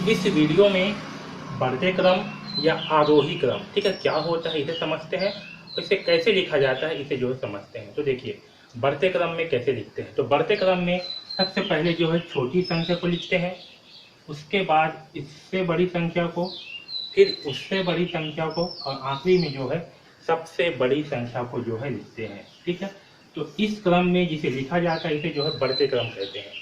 इस वीडियो में बढ़ते क्रम या आरोही क्रम, ठीक है, क्या होता है इसे समझते हैं, और इसे कैसे लिखा जाता है इसे जो है समझते हैं। तो देखिए बढ़ते क्रम में कैसे लिखते हैं। तो बढ़ते क्रम में सबसे पहले जो है छोटी संख्या को लिखते हैं, उसके बाद इससे बड़ी संख्या को, फिर उससे बड़ी संख्या को, और आखिरी में जो है सबसे बड़ी संख्या को जो है लिखते हैं। ठीक है, तो इस क्रम में जिसे लिखा जाता है इसे जो है बढ़ते क्रम कहते हैं।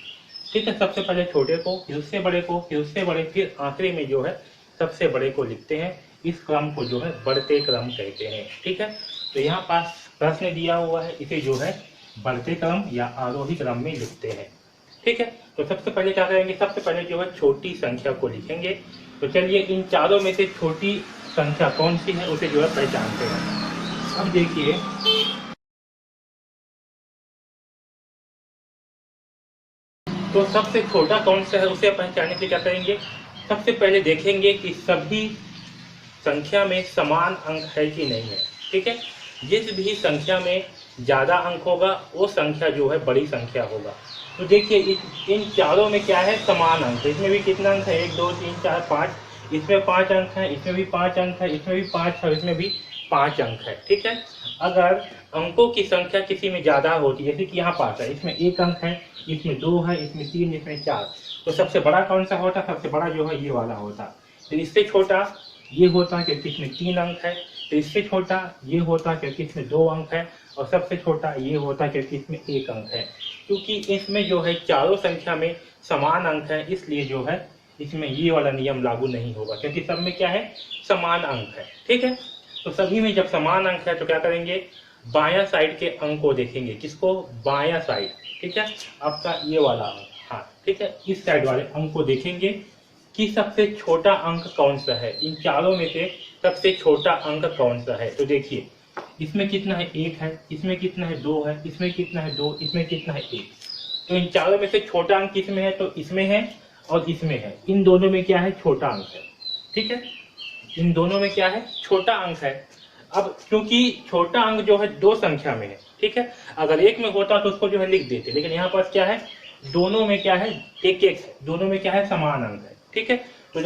ठीक है, सबसे पहले छोटे को, फिर उससे बड़े को, फिर उससे बड़े, फिर आखिरी में जो है सबसे बड़े को लिखते हैं। इस क्रम को जो है बढ़ते क्रम कहते हैं। ठीक है, तो यहाँ पास प्रश्न दिया हुआ है, इसे जो है बढ़ते क्रम या आरोही क्रम में लिखते हैं। ठीक है, तो सबसे पहले क्या करेंगे, सबसे पहले जो है छोटी संख्या को लिखेंगे। तो चलिए इन चारों में से छोटी संख्या कौन सी है उसे जो है पहचानते हैं। अब देखिए तो सबसे छोटा कौन सा है उसे पहचानने के लिए क्या करेंगे, सबसे पहले देखेंगे कि सभी संख्या में समान अंक है कि नहीं है। ठीक है, जिस भी संख्या में ज़्यादा अंक होगा वो संख्या जो है बड़ी संख्या होगा। तो देखिए इन चारों में क्या है, समान अंक। इसमें भी कितना अंक है, 1 2 3 4 5, इसमें 5 अंक है, इसमें भी 5 अंक है, इसमें भी 5 है, इसमें भी 5 अंक है। ठीक है, अगर अंकों की संख्या किसी में ज़्यादा होती है, जैसे कि यहाँ 5 है, इसमें 1 अंक है, इसमें 2 है, इसमें 3, इसमें 4, तो सबसे बड़ा कौन सा होता, सबसे बड़ा जो है ये वाला होता। तो इससे छोटा ये होता है क्योंकि इसमें 3 अंक है, तो इससे छोटा ये होता है क्योंकि इसमें 2 अंक है, और सबसे छोटा ये होता है क्योंकि इसमें 1 अंक है। क्योंकि इसमें जो है चारों संख्या में समान अंक है, इसलिए जो है इसमें ये वाला नियम लागू नहीं होगा, क्योंकि सब में क्या है, समान अंक है। ठीक है, तो सभी में जब समान अंक है तो क्या करेंगे, बायां साइड के अंक को देखेंगे। किसको, बायां साइड। ठीक है, आपका ये वाला अंक, हाँ ठीक है, इस साइड वाले अंक को देखेंगे कि सबसे छोटा अंक कौन सा है, इन चारों में से सबसे छोटा अंक कौन सा है। तो देखिए इसमें कितना है, 1 है, इसमें कितना है, 2 है, इसमें कितना है, 2, इसमें कितना है, 1। तो इन चारों में से छोटा अंक किसमें है, तो इसमें है और इसमें है। इन दोनों में क्या है, छोटा अंक है। ठीक है, इन दोनों में क्या है, छोटा अंक है। अब क्योंकि छोटा अंक जो है दो संख्या में है, ठीक है, अगर एक में होता तो उसको जो है लिख देते, लेकिन यहाँ पास क्या है, दोनों में क्या है, एक एक है, दोनों में क्या है, समान अंक है। ठीक है, तो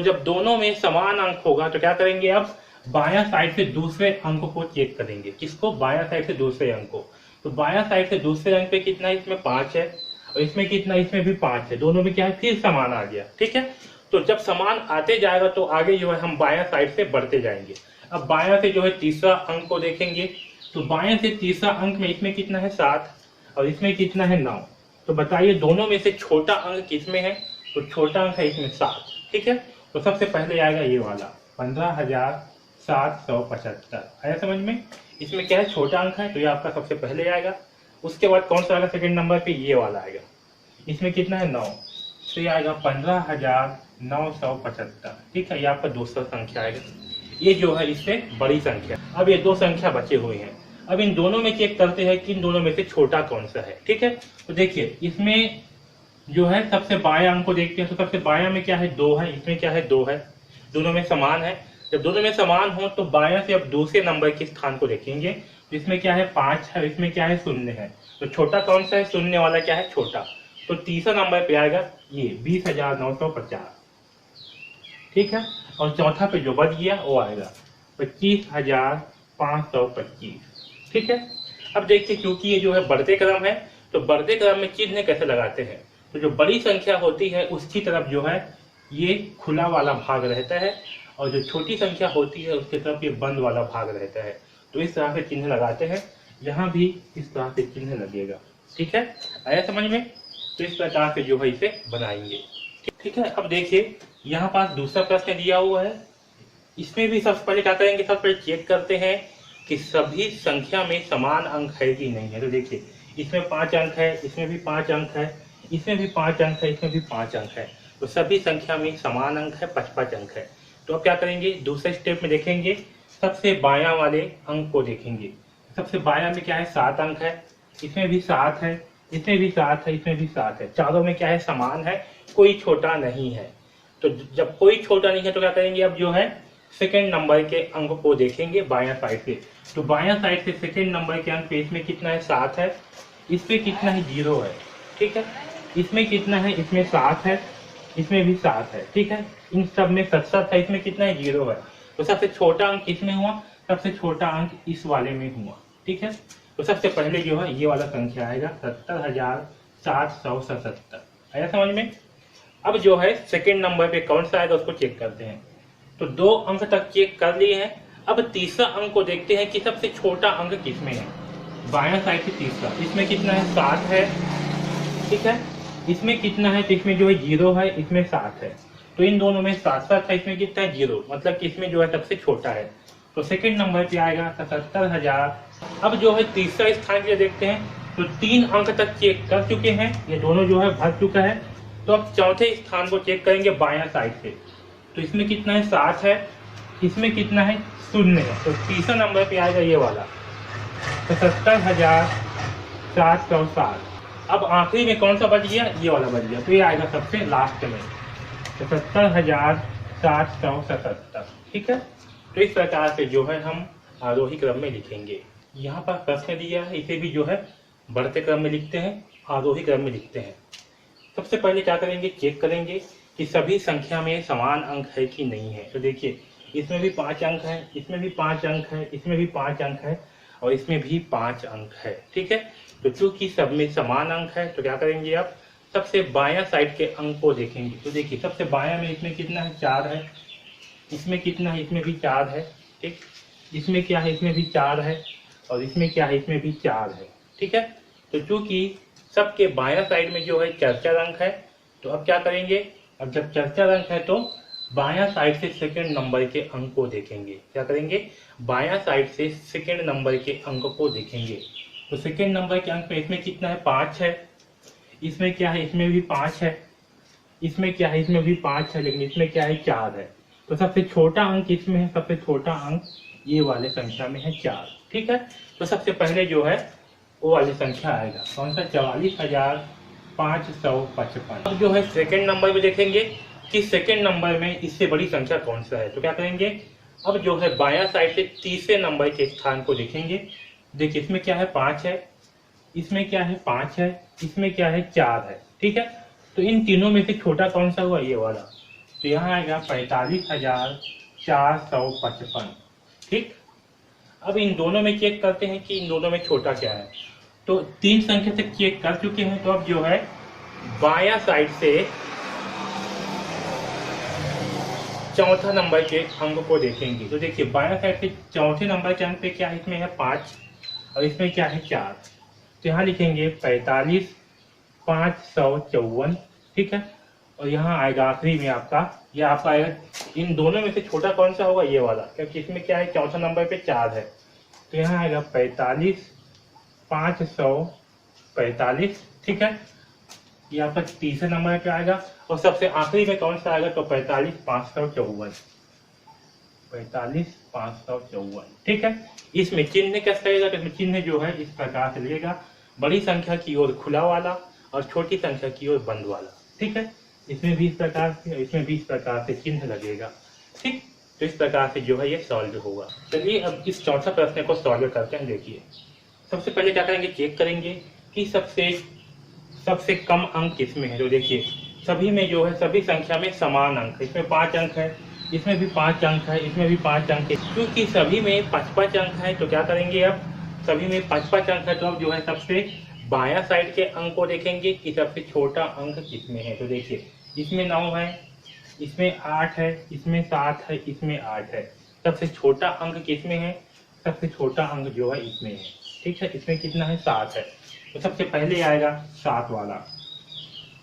जब दोनों में समान अंक होगा तो क्या करेंगे, अब बायां साइड से दूसरे अंक को चेक करेंगे। किसको, बायां साइड से दूसरे अंक को। तो बायां साइड से दूसरे अंक पे कितना है, इसमें 5 है, और इसमें कितना, इसमें भी 5 है, दोनों में क्या है, फिर समान आ गया। ठीक है, तो जब समान आते जाएगा तो आगे जो है हम बायां साइड से बढ़ते जाएंगे। अब बायां से जो है तीसरा अंक को देखेंगे, तो बायां से तीसरा अंक में इसमें कितना है, 7, और इसमें कितना है, 9। तो बताइए दोनों में से छोटा अंक किसमें है, तो छोटा अंक है इसमें 7। ठीक है, तो सबसे पहले आएगा ये वाला 15,775। आया समझ में, इसमें क्या है, छोटा अंक है, तो ये आपका सबसे पहले आएगा। उसके बाद कौन सा आएगा सेकंड नंबर पे, ये वाला आएगा, इसमें कितना है, 9, तो ये आएगा 15,975। ठीक है, ये आपका दूसरा संख्या आएगा, ये जो है इससे बड़ी संख्या। अब ये दो संख्या बचे हुए हैं, अब इन दोनों में चेक करते हैं कि इन दोनों में से छोटा कौन सा है। ठीक है, तो देखिए इसमें जो है सबसे बायां अंक को देखते हैं, तो सबसे बायां में क्या है, 2 है, इसमें क्या है, 2 है, दोनों में समान है। जब दोनों में समान हो तो बायां से अब दूसरे नंबर के स्थान को देखेंगे, तो इसमें क्या है, 5 है, इसमें क्या है, 0 है, तो छोटा कौन सा है, 0 वाला क्या है, छोटा। तो तीसरा नंबर पे आएगा ये 20,950। ठीक है, और चौथा पे जो बच गया वो आएगा 25,525। ठीक है, अब देखिए क्योंकि ये जो है बढ़ते क्रम है, तो बढ़ते क्रम में चिन्ह कैसे लगाते हैं, तो जो बड़ी संख्या होती है उसकी तरफ जो है ये खुला वाला भाग रहता है, और जो छोटी संख्या होती है उसकी तरफ ये बंद वाला भाग रहता है। तो इस तरह से चिन्ह लगाते हैं, यहाँ भी इस तरह से चिन्ह लगेगा। ठीक है, आया समझ में, तो इस प्रकार से जो है इसे बनाएंगे। ठीक है, अब देखिए यहाँ पास दूसरा प्रश्न दिया हुआ है, इसमें भी सबसे पहले क्या करेंगे, सबसे पहले चेक करते हैं कि सभी संख्या में समान अंक है कि नहीं है। तो देखिए इसमें 5 अंक है, इसमें भी 5 अंक है, इसमें भी 5 अंक है, इसमें भी 5 अंक है, तो सभी संख्या में समान अंक है, 5-5 अंक है। तो अब क्या करेंगे, दूसरे स्टेप में देखेंगे, सबसे बायां वाले अंक को देखेंगे। सबसे बायां में क्या है, 7 अंक है, इसमें भी 7 है, इसमें भी 7 है, इसमें भी 7 है, चारों में क्या है, समान है, कोई छोटा नहीं है। तो जब कोई छोटा नहीं है तो क्या करेंगे, अब जो है सेकेंड नंबर के अंक को देखेंगे बायां साइड से। तो बायां साइड से सेकेंड नंबर के अंक पे इसमें कितना है, 7 है, इस पे कितना है, 0 है। ठीक है, इसमें कितना है, इसमें 7 है, इसमें भी 7 है, ठीक है। इन सब में 7 है, इसमें कितना है 0 है। तो सबसे छोटा अंक किसमें हुआ, सबसे छोटा अंक इस वाले में हुआ, ठीक है। तो सबसे पहले जो है ये वाला संख्या आएगा 70,777, आया समझ में। अब जो है सेकंड नंबर पे कौन सा आएगा उसको चेक करते हैं। तो 2 अंक तक चेक कर लिए हैं। अब तीसरा अंक को देखते हैं कि सबसे छोटा अंक किसमें है। बायां साइड से तीसरा, इसमें कितना है 7 है, ठीक है। इसमें कितना है, तो इसमें जो है 0 है, इसमें 7 है। तो इन दोनों में 7 है, इसमें कितना है 0, मतलब कि इसमें जो है सबसे छोटा है। तो सेकंड नंबर पे आएगा 77,000। अब जो है तीसरा स्थान के लिए देखते हैं। तो 3 अंक तक चेक कर चुके हैं, ये दोनों जो है भर चुका है। तो अब चौथे स्थान को चेक करेंगे बायां साइड से। तो इसमें कितना है 7 है, इसमें कितना है 0 है। तो तीसरा नंबर पे आएगा ये वाला 77,760। अब आखिरी में कौन सा बच गया, ये वाला बच गया। तो ये आएगा सबसे लास्ट में 77,777, ठीक है। तो इस प्रकार से जो है हम आरोही क्रम में लिखेंगे। यहाँ पर प्रश्न दिया है, इसे भी जो है बढ़ते क्रम में लिखते हैं, आरोही क्रम में लिखते हैं। सबसे पहले क्या करेंगे, चेक करेंगे कि सभी संख्या में समान अंक है कि नहीं है। तो देखिए इसमें भी 5 अंक है, इसमें भी 5 अंक है, इसमें भी 5 अंक है और इसमें भी 5 अंक है, ठीक है। तो चूंकि सब में समान अंक है तो क्या करेंगे, आप सबसे बायां साइड के अंक को देखेंगे। तो देखिए सबसे बायां में इसमें कितना है 4 है, इसमें कितना है, इसमें भी 4 है, ठीक। इसमें क्या है, इसमें भी 4 है और इसमें क्या है, इसमें भी 4 है, ठीक है। तो चूंकि सबके बायां साइड में जो है 4 अंक है, तो अब क्या करेंगे, अब जब 4 अंक है तो बायां साइड से सेकंड नंबर के अंक को देखेंगे। क्या करेंगे, बायां साइड से सेकंड नंबर के अंक को देखेंगे। तो सेकंड नंबर के अंक में इसमें कितना है 5 है, इसमें क्या है, इसमें भी 5 है, इसमें क्या है, इसमें भी 5 है, लेकिन इसमें क्या है 4 है। तो सबसे छोटा अंक इसमें है, सबसे छोटा अंक ये वाले संख्या में है 4, ठीक है। तो सबसे पहले जो है वो वाली संख्या आएगा कौन सा, 44,555। अब जो है सेकंड नंबर में देखेंगे कि सेकंड नंबर में इससे बड़ी संख्या कौन सा है। तो क्या करेंगे, अब जो है बायां साइड से तीसरे नंबर के स्थान को देखेंगे। देखिए इसमें क्या है 5 है, इसमें क्या है 5 है, इसमें क्या है 4 है, ठीक है। तो इन तीनों में से छोटा कौन सा हुआ, ये वाला। तो यहाँ आएगा 45,455, ठीक। अब इन दोनों में चेक करते हैं कि इन दोनों में छोटा क्या है। तो 3 संख्या तक चेक कर चुके हैं। तो अब जो है बायां साइड से चौथा नंबर के अंक को देखेंगे। तो देखिए बायां साइड से चौथे नंबर के अंक पे क्या है, इसमें है 5 और इसमें क्या है 4। तो यहाँ लिखेंगे 45,554, ठीक है। और यहाँ आएगा आखिरी में आपका, ये आपका आएगा इन दोनों में से छोटा कौन सा होगा, ये वाला, क्योंकि इसमें क्या है चौथा नंबर पे 4 है। तो यहाँ आएगा 45,545, ठीक है। ये आपका तीसरे नंबर पे आएगा। और सबसे आखिरी में कौन सा आएगा, तो 45,554, ठीक है। इसमें चिन्ह कैसे लगेगा, तो इसमें चिन्ह जो है इस प्रकार से लगेगा, बड़ी संख्या की ओर खुला वाला और छोटी संख्या की ओर बंद वाला, ठीक है। इसमें भी इस प्रकार से, इसमें भी इस प्रकार से चिन्ह लगेगा, ठीक। तो इस प्रकार से जो है ये सॉल्व होगा। चलिए अब इस चौथा प्रश्न को सॉल्व करते हैं। देखिए सबसे पहले क्या करेंगे, चेक करेंगे कि सबसे कम अंक किसमें है। तो देखिए सभी में जो है सभी संख्या में समान अंक है, इसमें 5 अंक है, इसमें भी 5 अंक है, इसमें भी 5 अंक है। क्योंकि सभी में 5-5 अंक है तो क्या करेंगे, अब सभी में 5-5 अंक है तो अब जो है सबसे बायां साइड के अंक को देखेंगे कि सबसे छोटा अंक किसमें है। तो देखिए इसमें 9 है, इसमें 8 है, इसमें 7 है, इसमें 8 है। सबसे छोटा अंक किसमें है, सबसे छोटा अंक जो है इसमें है, ठीक है। इसमें कितना है 7 है। तो सबसे पहले आएगा 7 वाला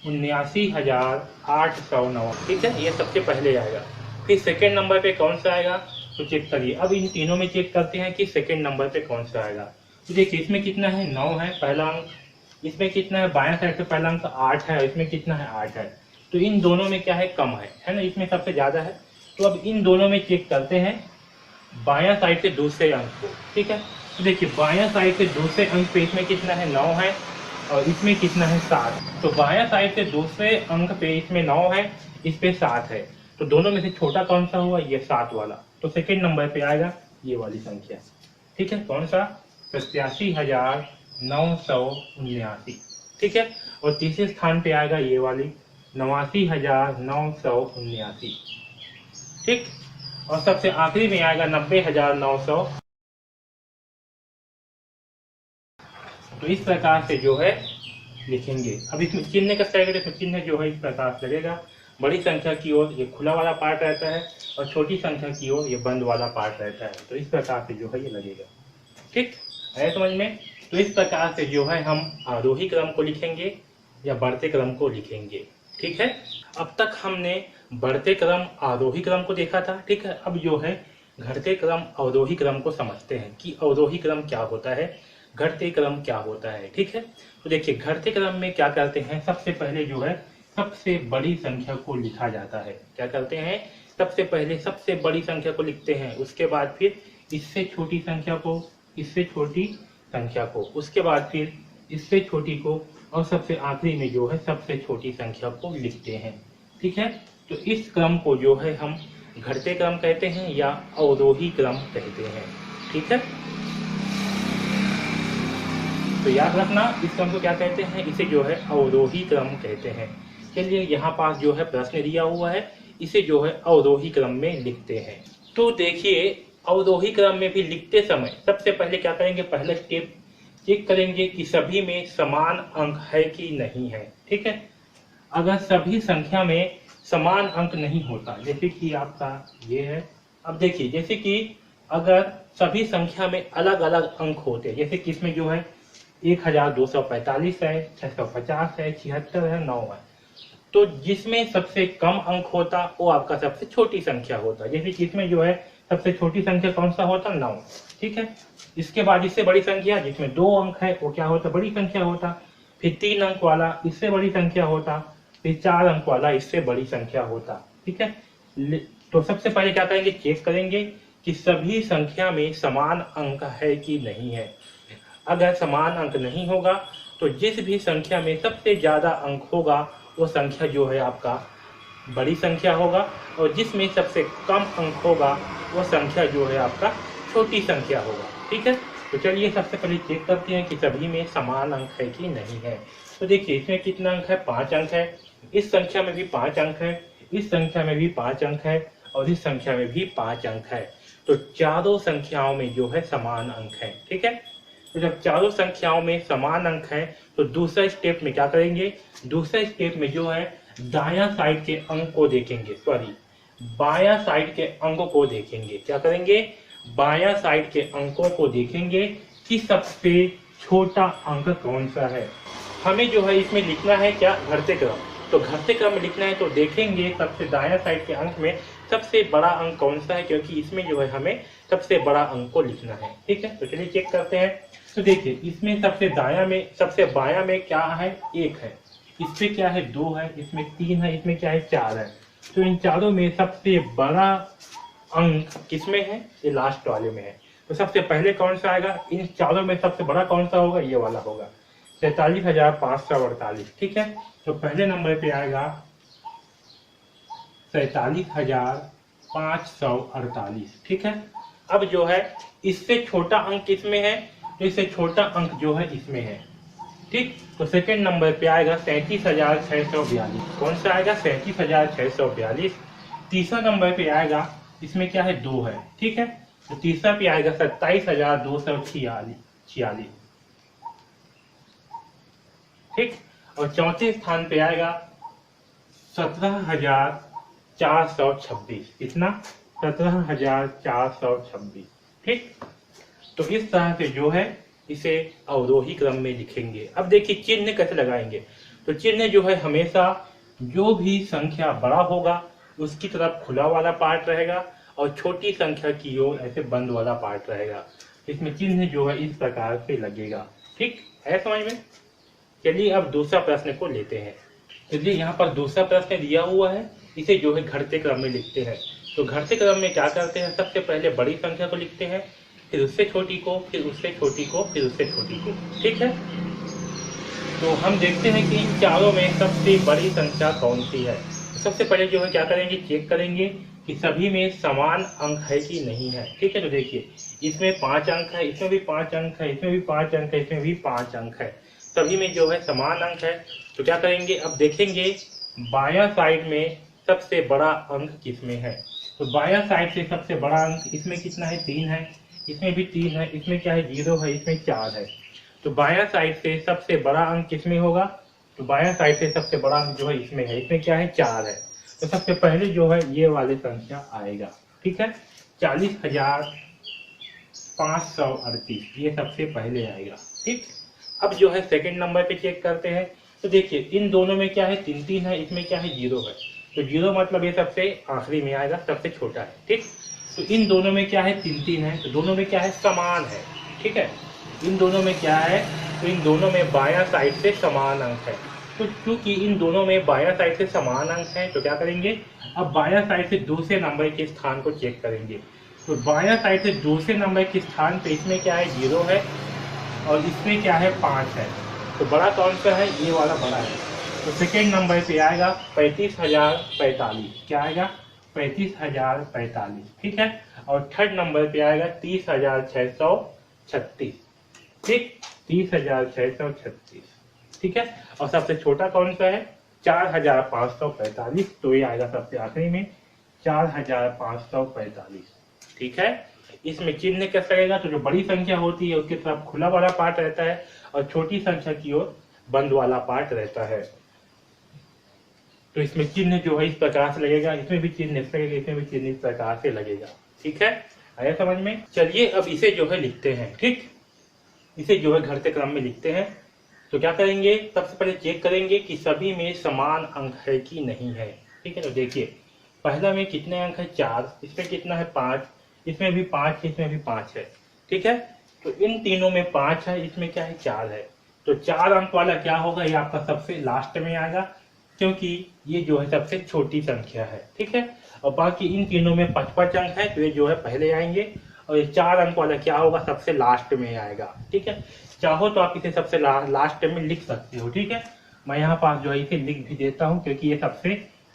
79,809, ठीक है, ये सबसे पहले आएगा। फिर सेकंड नंबर पे कौन सा आएगा, तो चेक करिए। अब इन तीनों में चेक करते हैं कि सेकंड नंबर पे कौन सा आएगा। तो देखिए इसमें कितना है 9 है पहला अंक, इसमें कितना है बायां साइड से पहला अंक 8 है और इसमें कितना है 8 है। तो इन दोनों में क्या है कम है ना, इसमें सबसे ज्यादा है। तो अब इन दोनों में चेक करते हैं बायां साइड से दूसरे अंक को, ठीक है। तो देखिए बायां साइड से दूसरे अंक पे इसमें कितना है 9 है और इसमें कितना है 7। तो बायां साइड से दूसरे अंक पे इसमें 9 है, इस पे 7 है। तो दोनों में से छोटा कौन सा हुआ, ये 7 वाला। तो सेकंड नंबर पे आएगा ये वाली संख्या, ठीक है। कौन सा, 87,979, ठीक है। और तीसरे स्थान पे आएगा ये वाली 89,979। ठीक, और सबसे आखिरी में आएगा 90,900। तो इस प्रकार से जो है लिखेंगे। अब इसमें चिन्ह का स्टाइल, इसमें चिन्ह जो है इस प्रकार से लगेगा। बड़ी संख्या की ओर ये खुला वाला पार्ट रहता है और छोटी संख्या की ओर ये बंद वाला पार्ट रहता है। तो इस प्रकार से जो है ये लगेगा। ठीक है समझ में। तो इस प्रकार से जो है हम आरोही क्रम को लिखेंगे या बढ़ते क्रम को लिखेंगे। ठीक है, अब तक हमने बढ़ते क्रम आरोही क्रम को देखा था। ठीक है, अब जो है घटते क्रम अवरोही क्रम को समझते हैं कि अवरोही क्रम क्या होता है, घटते क्रम क्या होता है। ठीक है, तो देखिए घटते क्रम में क्या करते हैं, सबसे पहले जो है सबसे बड़ी संख्या को लिखा जाता है। क्या करते हैं, सबसे पहले सबसे बड़ी संख्या को लिखते हैं, उसके बाद फिर इससे छोटी संख्या को, इससे छोटी संख्या को, उसके बाद फिर इससे छोटी को, और सबसे आखिरी में जो है सबसे छोटी संख्या को लिखते हैं। ठीक है, तो इस क्रम को जो है हम घटते क्रम कहते हैं या अवरोही क्रम कहते हैं। ठीक है, तो याद रखना इस क्रम को क्या कहते हैं, इसे जो है अवरोही क्रम कहते हैं। चलिए यहाँ पास जो है प्रश्न दिया हुआ है, इसे जो है अवरोही क्रम में लिखते हैं। तो देखिए अवरोही क्रम में भी लिखते समय सबसे पहले क्या करेंगे, पहला स्टेप चेक करेंगे कि सभी में समान अंक है कि नहीं है। ठीक है, अगर सभी संख्या में समान अंक नहीं होता, जैसे कि आपका ये है, अब देखिए जैसे कि अगर सभी संख्या में अलग अलग अंक होते, जैसे कि इसमें जो है 1245 है, 650 है, 76 है, 9 है, तो जिसमें सबसे कम अंक होता वो आपका सबसे छोटी संख्या होता। जैसे कि इसमें जो है सबसे छोटी संख्या कौन सा होता, 9। ठीक है, इसके बाद इससे बड़ी संख्या जिसमें 2 अंक है वो क्या होता, बड़ी संख्या होता। फिर 3 अंक वाला इससे बड़ी संख्या होता, फिर 4 अंक वाला इससे बड़ी संख्या होता। ठीक है, तो सबसे पहले क्या करेंगे, चेक करेंगे कि सभी संख्या में समान अंक है कि नहीं है। अगर समान अंक नहीं होगा तो जिस भी संख्या में सबसे ज्यादा अंक होगा वो संख्या जो है आपका बड़ी संख्या होगा, और जिसमें सबसे कम अंक होगा वो संख्या जो है आपका छोटी संख्या होगा। ठीक है, तो चलिए सबसे पहले चेक करते हैं कि सभी में समान अंक है कि नहीं है। तो देखिए इसमें कितना अंक है, 5 अंक है, इस संख्या में भी 5 अंक है, इस संख्या में भी 5 अंक है, और इस संख्या में भी 5 अंक है। तो चारों संख्याओं में जो है समान अंक है। ठीक है, तो जब चारों संख्याओं में समान अंक है तो दूसरा स्टेप में क्या करेंगे, दूसरा स्टेप में जो है दायां साइड के अंक को देखेंगे, सॉरी बायां साइड के अंकों को देखेंगे। क्या करेंगे, बायां साइड के अंकों को देखेंगे कि सबसे छोटा अंक कौन सा है। हमें जो है इसमें लिखना है क्या, घटते क्रम। तो घटते क्रम में लिखना है तो देखेंगे सबसे दायां साइड के अंक में सबसे बड़ा अंक कौन सा है, क्योंकि इसमें जो है हमें सबसे बड़ा अंक को लिखना है। ठीक है, तो चलिए चेक करते हैं। तो देखिए इसमें सबसे दायां में, सबसे बायां में क्या है, 1 है, इससे क्या है 2 है, इसमें 3 है, इसमें क्या है 4 है। तो इन चारों में सबसे बड़ा अंक किसमें है, ये लास्ट वाले में है। तो सबसे पहले कौन सा आएगा, इन चारों में सबसे बड़ा कौन सा होगा, ये वाला होगा, 43,548। ठीक है, तो पहले नंबर पे आएगा 43,548। ठीक है, अब जो है इससे छोटा अंक किसमें है, तो इससे छोटा अंक जो है इसमें है। ठीक, तो सेकंड नंबर पे आएगा 37,642। कौन सा आएगा, 37,642। तीसरा नंबर पे आएगा, इसमें क्या है 2 है। ठीक है, तो तीसरा पे आएगा 27,246। ठीक, और चौथे स्थान पे आएगा 17,426। कितना, 17,426। ठीक, तो इस तरह से जो है इसे अवरोही क्रम में लिखेंगे। अब देखिए चिन्ह कैसे लगाएंगे, तो चिन्ह जो है हमेशा जो भी संख्या बड़ा होगा उसकी तरफ खुला वाला पार्ट रहेगा और छोटी संख्या की ओर ऐसे बंद वाला पार्ट रहेगा। इसमें चिन्ह जो है इस प्रकार से लगेगा। ठीक है समझ में। चलिए अब दूसरा प्रश्न को लेते हैं। चलिए यहाँ पर दूसरा प्रश्न दिया हुआ है, इसे जो है घटते क्रम में लिखते हैं। तो घटते क्रम में क्या करते हैं, सबसे पहले बड़ी संख्या को लिखते हैं, फिर उससे छोटी को, फिर उससे छोटी को, फिर उससे छोटी को। ठीक है, तो हम देखते हैं कि इन चारों में सबसे बड़ी संख्या कौन सी है। सबसे पहले जो है क्या करेंगे, चेक करेंगे कि सभी में समान अंक है कि नहीं है। ठीक है, तो देखिए इसमें 5 अंक है, इसमें भी 5 अंक है, इसमें भी 5 अंक है, इसमें भी 5 अंक है, सभी में जो है समान अंक है। तो क्या करेंगे, अब देखेंगे बायां साइड में सबसे बड़ा अंक किसमें है। तो बायां साइड से सबसे बड़ा अंक इसमें कितना है, 3 है, इसमें भी 3 है, इसमें क्या है 0 है, इसमें 4 है। तो बायां साइड से सबसे बड़ा अंक किसमें होगा, तो बायां साइड से सबसे बड़ा अंक जो है इसमें है, इसमें क्या है 4 है। तो सबसे पहले जो है ये वाले संख्या आएगा, ठीक है, 40,538 ये सबसे पहले आएगा, ठीक। अब जो है सेकंड नंबर पे चेक करते हैं। तो देखिए इन दोनों में क्या है 3 है, इसमें क्या है 0 है। तो 0 मतलब ये सबसे आखिरी में आएगा, सबसे छोटा है, ठीक। तो इन दोनों में क्या है 3 है, तो दोनों में क्या है समान है, ठीक है। इन दोनों में क्या है, तो इन दोनों में बायां साइड से समान अंक है। तो क्योंकि इन दोनों में बायां साइड से समान अंक है तो क्या करेंगे, अब बायां साइड से दूसरे नंबर के स्थान को चेक करेंगे। तो बायां साइड से दूसरे नंबर के स्थान पे इसमें क्या है 0 है और इसमें क्या है 5 है। तो बड़ा कौन सा है, ये वाला बड़ा है। तो सेकेंड नंबर पे आएगा 35,045, क्या आएगा 35,045, ठीक है। और थर्ड नंबर पे आएगा 30,636, ठीक, 30,636, ठीक है। और सबसे छोटा कौन सा है 4,545, तो ये आएगा सबसे आखिरी में 4,545, ठीक है। इसमें चिन्ह कैसा रहेगा, तो जो बड़ी संख्या होती है उसके तरफ खुला वाला पार्ट रहता है और छोटी संख्या की ओर बंद वाला पार्ट रहता है। तो इसमें चिन्ह जो है इस प्रकार से लगेगा, इसमें भी चिन्ह इस लगेगा, इसमें भी चिन्ह इस प्रकार से लगेगा, ठीक है। आया समझ में। चलिए अब इसे जो है लिखते हैं, ठीक, इसे जो है घटते क्रम में लिखते हैं। तो क्या करेंगे, सबसे पहले चेक करेंगे कि सभी में समान अंक है कि नहीं है, ठीक है। तो देखिए पहला में कितने अंक है 4, इसमें कितना है 5, इसमें भी 5 है, इसमें भी 5 है, ठीक है। तो इन तीनों में 5 है, इसमें क्या है 4 है। तो 4 अंक वाला क्या होगा, ये आपका सबसे लास्ट में आएगा क्योंकि ये जो है सबसे छोटी संख्या है, ठीक है। और बाकी इन तीनों में 5-5 अंक है तो ये जो है पहले आएंगे और ये 4 अंक वाला क्या होगा सबसे लास्ट में आएगा, ठीक है। चाहो तो आप इसे सबसे लास्ट में लिख सकते हो, ठीक है। मैं यहाँ पास जो है इसे लिख भी देता हूँ क्योंकि ये सबसे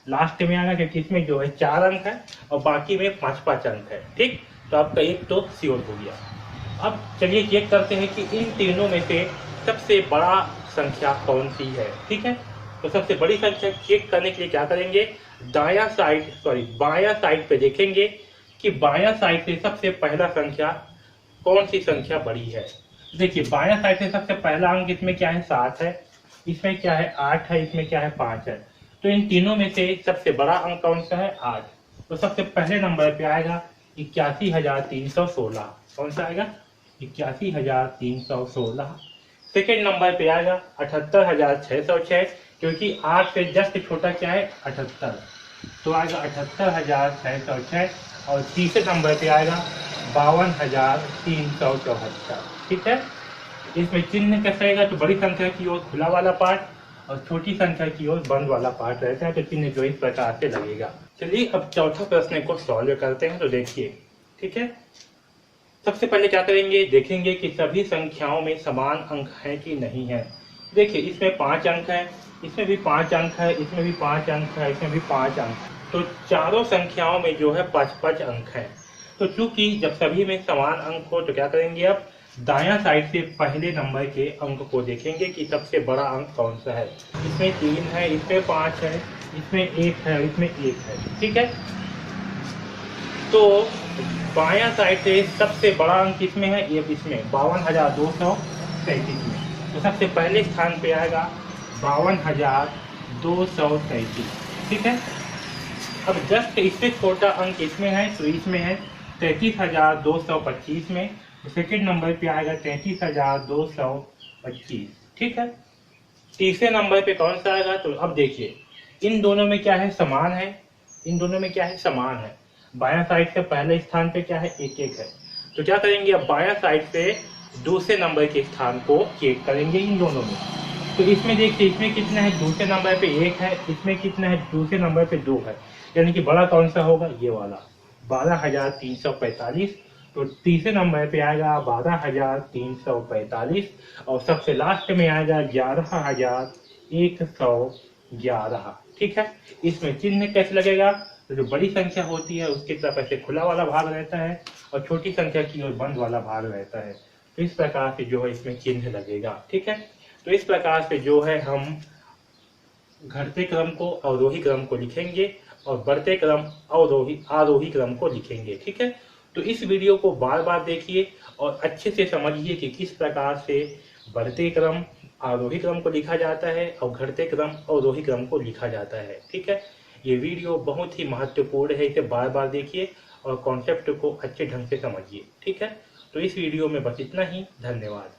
लास्ट में आएगा क्योंकि इसमें जो है 4 अंक है और बाकी में 5-5 अंक है, ठीक। तो आपका एक तो श्योर हो गया। अब चलिए चेक करते हैं कि इन तीनों में से सबसे बड़ा संख्या कौन सी है, ठीक है। तो सबसे बड़ी संख्या चेक करने के लिए क्या करेंगे, बायां साइड पे देखेंगे कि बायां साइड से सबसे पहला संख्या कौन सी संख्या बड़ी है। देखिए बायां साइड से सबसे पहला अंक इसमें क्या है 7 है, इसमें क्या है 8 है, इसमें क्या है 5 है। तो इन तीनों में से सबसे बड़ा अंक कौन सा है 8। तो सबसे पहले नंबर पे आएगा 81,316, कौन सा आएगा 81,316। सेकेंड नंबर पे आएगा 78,606 क्योंकि 8 से जस्ट छोटा क्या है 78, तो आएगा 78,606। और तीसरे नंबर पे आएगा 52,374, ठीक है। इसमें चिन्ह कैसा रहेगा, तो बड़ी संख्या की ओर खुला वाला पार्ट और छोटी संख्या की ओर बंद वाला पार्ट रहता है, तो चिन्ह जो इस प्रकार से लगेगा। चलिए अब चौथा प्रश्न को सॉल्व करते हैं। तो देखिए, ठीक है, सबसे पहले क्या करेंगे, देखेंगे कि सभी संख्याओं में समान अंक है कि नहीं है। देखिए इसमें 5 अंक है, इसमें भी 5 अंक है, इसमें भी 5 अंक है, इसमें भी 5 अंक, तो चारों संख्याओं में जो है 5-5 अंक है। तो चूंकि जब सभी में समान अंक हो तो क्या करेंगे, अब दायां साइड से पहले नंबर के अंक को देखेंगे कि सबसे बड़ा अंक कौन सा है। इसमें 3 है, इसमें 5 है, इसमें 1 है, इसमें 1 है, ठीक है। तो बायां साइड से सबसे बड़ा अंक किसमें है, ये इसमें 52,233 में। तो सबसे पहले स्थान पे आएगा 52,233, ठीक है। अब जस्ट इससे छोटा अंक इसमें है, तो इसमें है 33,225 में। सेकेंड नंबर पे आएगा 33,225, ठीक है। तीसरे नंबर पे कौन सा आएगा, तो अब देखिए इन दोनों में क्या है समान है, इन दोनों में क्या है समान है। बायां साइड से पहले स्थान पे क्या है 1-1 है, तो क्या करेंगे, अब बायां साइड से दूसरे नंबर के स्थान को चेक करेंगे इन दोनों में। तो इसमें देखिए इसमें कितना है, दूसरे नंबर पे 1 है, इसमें कितना है, दूसरे नंबर पे 2 है, यानी कि बड़ा कौन सा होगा, ये वाला 12,345। तो तीसरे नंबर पे आएगा 12,345 और सबसे लास्ट में आएगा 11,111, ठीक है। इसमें चिन्ह कैसे लगेगा, तो जो बड़ी संख्या होती है उसकी तरफ ऐसे खुला वाला भाग रहता है और छोटी संख्या की ओर बंद वाला भाग रहता है। तो इस प्रकार से जो है इसमें चिन्ह लगेगा, ठीक है। तो इस प्रकार से जो है हम घटते क्रम को अवरोही क्रम को लिखेंगे और बढ़ते क्रम अवरोही आरोही क्रम को लिखेंगे। ठीक है, तो इस वीडियो को बार बार देखिए और अच्छे से समझिए कि किस प्रकार से बढ़ते क्रम आरोही क्रम को लिखा जाता है और घटते क्रम अवरोही क्रम को लिखा जाता है। ठीक है, ये वीडियो बहुत ही महत्वपूर्ण है, इसे बार बार देखिए और कॉन्सेप्ट को अच्छे ढंग से समझिए। ठीक है, तो इस वीडियो में बस इतना ही। धन्यवाद।